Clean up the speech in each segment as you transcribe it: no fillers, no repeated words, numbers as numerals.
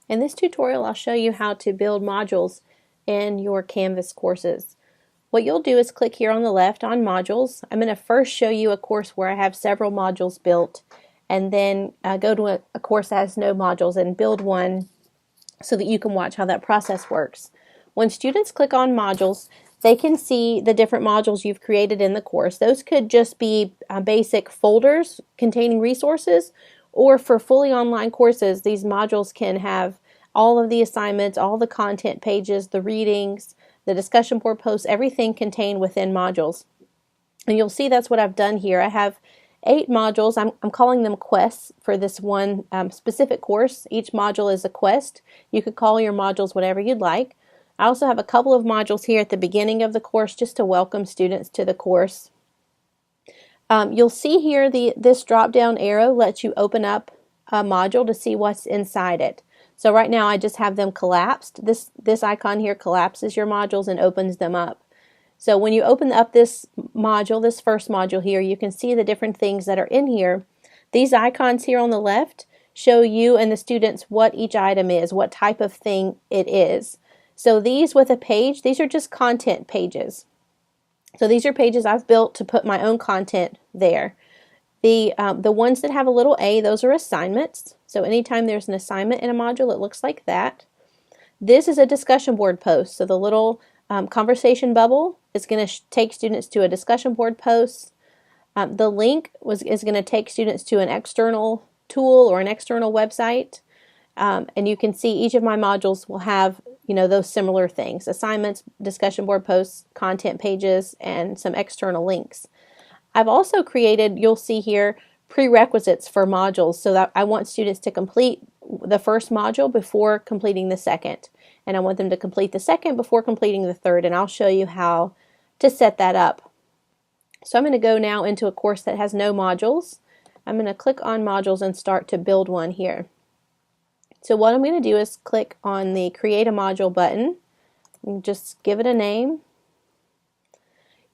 In this tutorial, I'll show you how to build modules in your Canvas courses. What you'll do is click here on the left on modules. I'm going to first show you a course where I have several modules built, and then go to a course that has no modules and build one so that you can watch how that process works. When students click on modules, they can see the different modules you've created in the course. Those could just be basic folders containing resources, or for fully online courses, these modules can have all of the assignments, all the content pages, the readings, the discussion board posts, everything contained within modules. And you'll see that's what I've done here. I have 8 modules. I'm calling them quests for this one specific course. Each module is a quest. You could call your modules whatever you'd like. I also have a couple of modules here at the beginning of the course just to welcome students to the course. You'll see here this drop down arrow lets you open up a module to see what's inside it. So right now I just have them collapsed. This icon here collapses your modules and opens them up. So when you open up this module, this first module here, you can see the different things that are in here. These icons here on the left show you and the students what each item is, what type of thing it is. So these with a page, these are just content pages. So these are pages I've built to put my own content there. The ones that have a little a, those are assignments. So anytime there's an assignment in a module, it looks like that. This is a discussion board post. So the little conversation bubble is going to take students to a discussion board post. The link is going to take students to an external tool or an external website. And you can see each of my modules will have those similar things: assignments, discussion board posts, content pages, and some external links. I've also created, you'll see here, prerequisites for modules, so that I want students to complete the first module before completing the second, and I want them to complete the second before completing the third, and I'll show you how to set that up. So I'm going to go now into a course that has no modules. I'm going to click on modules and start to build one here. So what I'm going to do is click on the Create a Module button and just give it a name.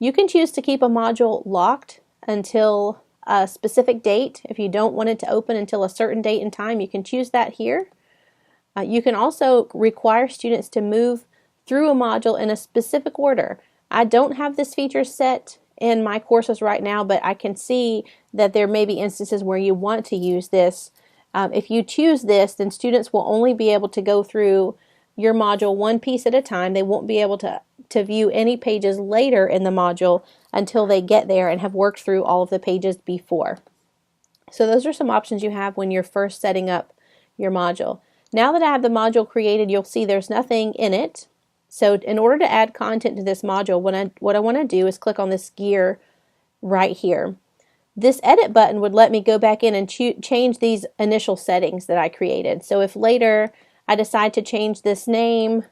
You can choose to keep a module locked until a specific date. If you don't want it to open until a certain date and time, you can choose that here. You can also require students to move through a module in a specific order. I don't have this feature set in my courses right now, but I can see that there may be instances where you want to use this. If you choose this, then students will only be able to go through your module one piece at a time. They won't be able to view any pages later in the module until they get there and have worked through all of the pages before. So those are some options you have when you're first setting up your module. Now that I have the module created, you'll see there's nothing in it. So in order to add content to this module, what I want to do is click on this gear right here. This edit button would let me go back in and change these initial settings that I created. So if later I decide to change this name,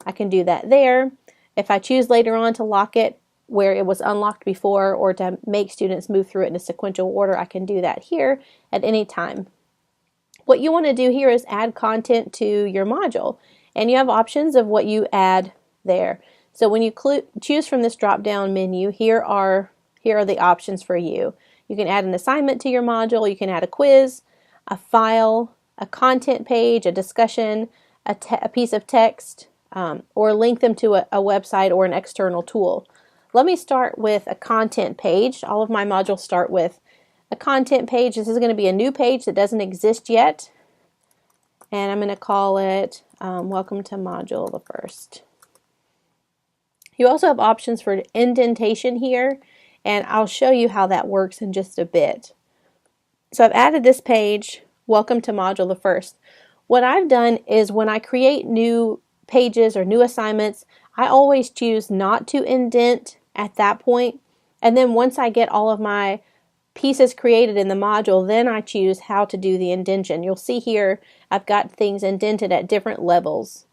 I can do that there. If I choose later on to lock it where it was unlocked before, or to make students move through it in a sequential order, I can do that here at any time. What you want to do here is add content to your module, and you have options of what you add there. So when you choose from this drop-down menu, here are the options for you. You can add an assignment to your module, you can add a quiz, a file, a content page, a discussion, a piece of text, or link them to a website or an external tool. Let me start with a content page. All of my modules start with a content page. This is going to be a new page that doesn't exist yet, and I'm going to call it Welcome to Module the First. You also have options for indentation here, and I'll show you how that works in just a bit. So I've added this page, Welcome to Module the First. What I've done is when I create new pages or new assignments, I always choose not to indent at that point. And then once I get all of my pieces created in the module, then I choose how to do the indentation. You'll see here I've got things indented at different levels.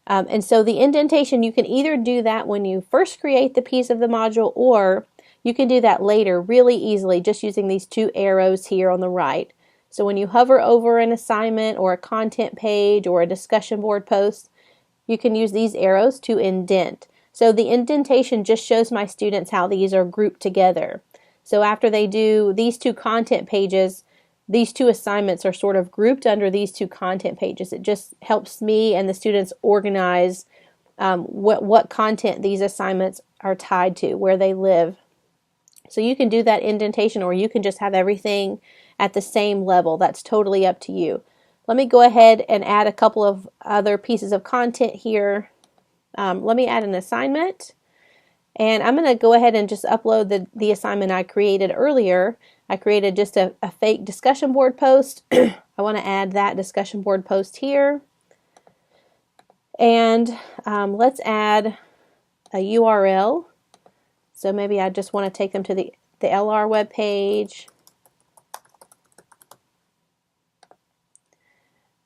And so the indentation, you can either do that when you first create the piece of the module, or you can do that later really easily just using these 2 arrows here on the right. So when you hover over an assignment or a content page or a discussion board post, you can use these arrows to indent. So the indentation just shows my students how these are grouped together. So after they do these 2 content pages, these two assignments are sort of grouped under these two content pages. It just helps me and the students organize what content these assignments are tied to, where they live. So you can do that indentation, or you can just have everything at the same level. That's totally up to you. Let me go ahead and add a couple of other pieces of content here. Let me add an assignment, and I'm going to go ahead and just upload the assignment I created earlier. I created just a fake discussion board post. I want to add that discussion board post here. And let's add a URL. So maybe I just want to take them to the LR web page.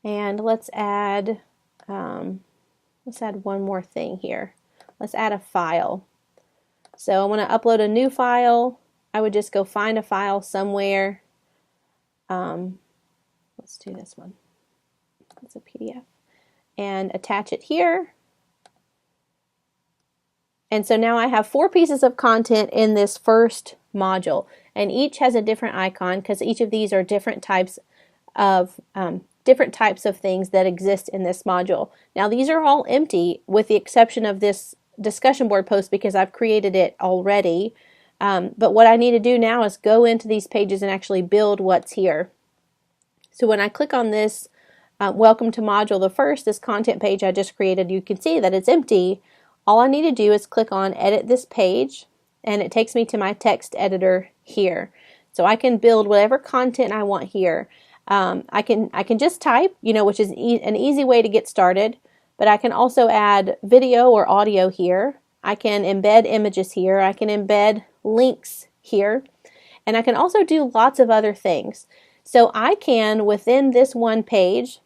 And let's add one more thing here. Let's add a file. So I want to upload a new file. I would just go find a file somewhere. Let's do this one. It's a PDF. And attach it here. And so now I have 4 pieces of content in this first module, and each has a different icon because each of these are different types of things that exist in this module. Now these are all empty with the exception of this discussion board post because I've created it already. But what I need to do now is go into these pages and actually build what's here. So when I click on this Welcome to Module the First, this content page I just created, you can see that it's empty. All I need to do is click on Edit This Page, and it takes me to my text editor here. So I can build whatever content I want here. I can just type, which is an easy way to get started, but I can also add video or audio here. I can embed images here. I can embed links here, and I can also do lots of other things. So I can, within this one page,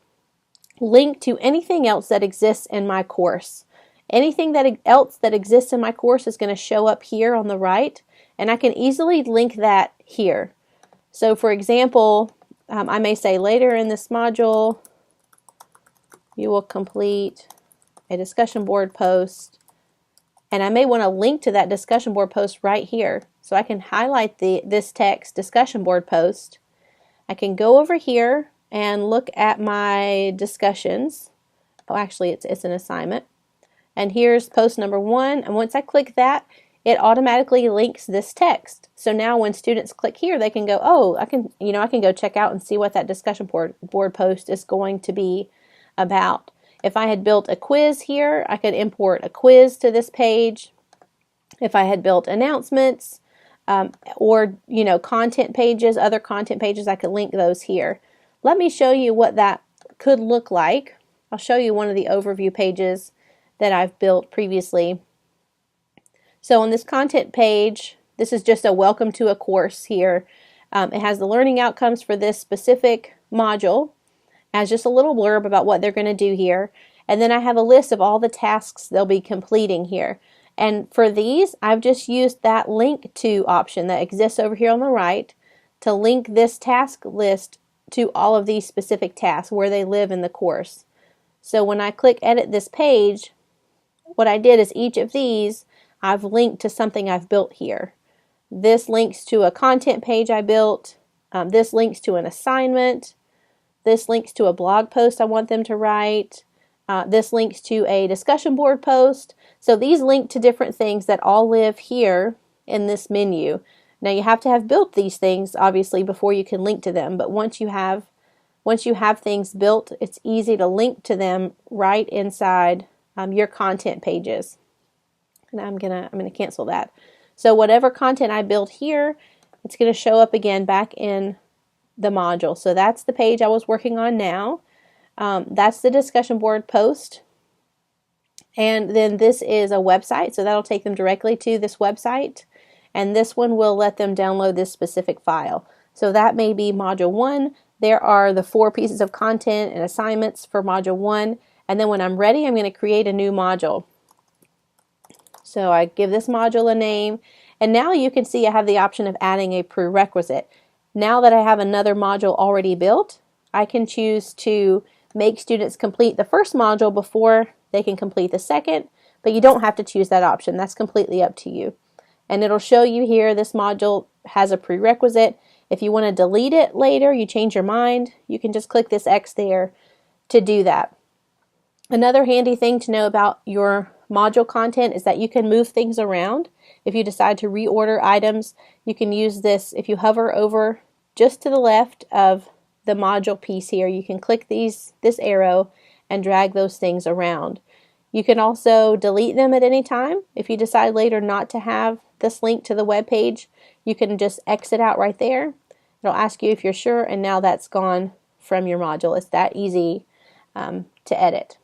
link to anything else that exists in my course. Anything else that exists in my course is going to show up here on the right, and I can easily link that here. So for example, I may say later in this module, you will complete a discussion board post, and I may want to link to that discussion board post right here. So I can highlight this text, discussion board post. I can go over here and look at my discussions. Oh, actually, it's an assignment. And here's post number 1, and once I click that, it automatically links this text. So now when students click here, they can go, oh, I can go check out and see what that discussion board post is going to be about. If I had built a quiz here, I could import a quiz to this page. If I had built announcements or content pages, other content pages, I could link those here. Let me show you what that could look like. I'll show you one of the overview pages that I've built previously. So on this content page, this is just a welcome to a course here. It has the learning outcomes for this specific module. It has just a little blurb about what they're going to do here. And then I have a list of all the tasks they'll be completing here. And for these, I've just used that link to option that exists over here on the right to link this task list to all of these specific tasks where they live in the course. So when I click Edit This Page, what I did is each of these I've linked to something I've built here. This links to a content page I built. This links to an assignment. This links to a blog post I want them to write. This links to a discussion board post. So these link to different things that all live here in this menu. Now you have to have built these things obviously before you can link to them, but once you have things built, it's easy to link to them right inside your content pages. And I'm gonna cancel that. So whatever content I build here, it's gonna show up again back in the module. So that's the page I was working on now. That's the discussion board post. And then this is a website, so that'll take them directly to this website. And this one will let them download this specific file. So that may be module 1. There are the 4 pieces of content and assignments for module 1. And then when I'm ready, I'm going to create a new module. So I give this module a name. And now you can see I have the option of adding a prerequisite. Now that I have another module already built, I can choose to make students complete the first module before they can complete the second, but you don't have to choose that option. That's completely up to you. And it'll show you here this module has a prerequisite. If you want to delete it later, you change your mind, you can just click this X there to do that. Another handy thing to know about your module content is that you can move things around. If you decide to reorder items, you can use this. If you hover over just to the left of the module piece here, you can click this arrow and drag those things around. You can also delete them at any time. If you decide later not to have this link to the web page, you can just exit out right there. It'll ask you if you're sure, and now that's gone from your module. It's that easy to edit.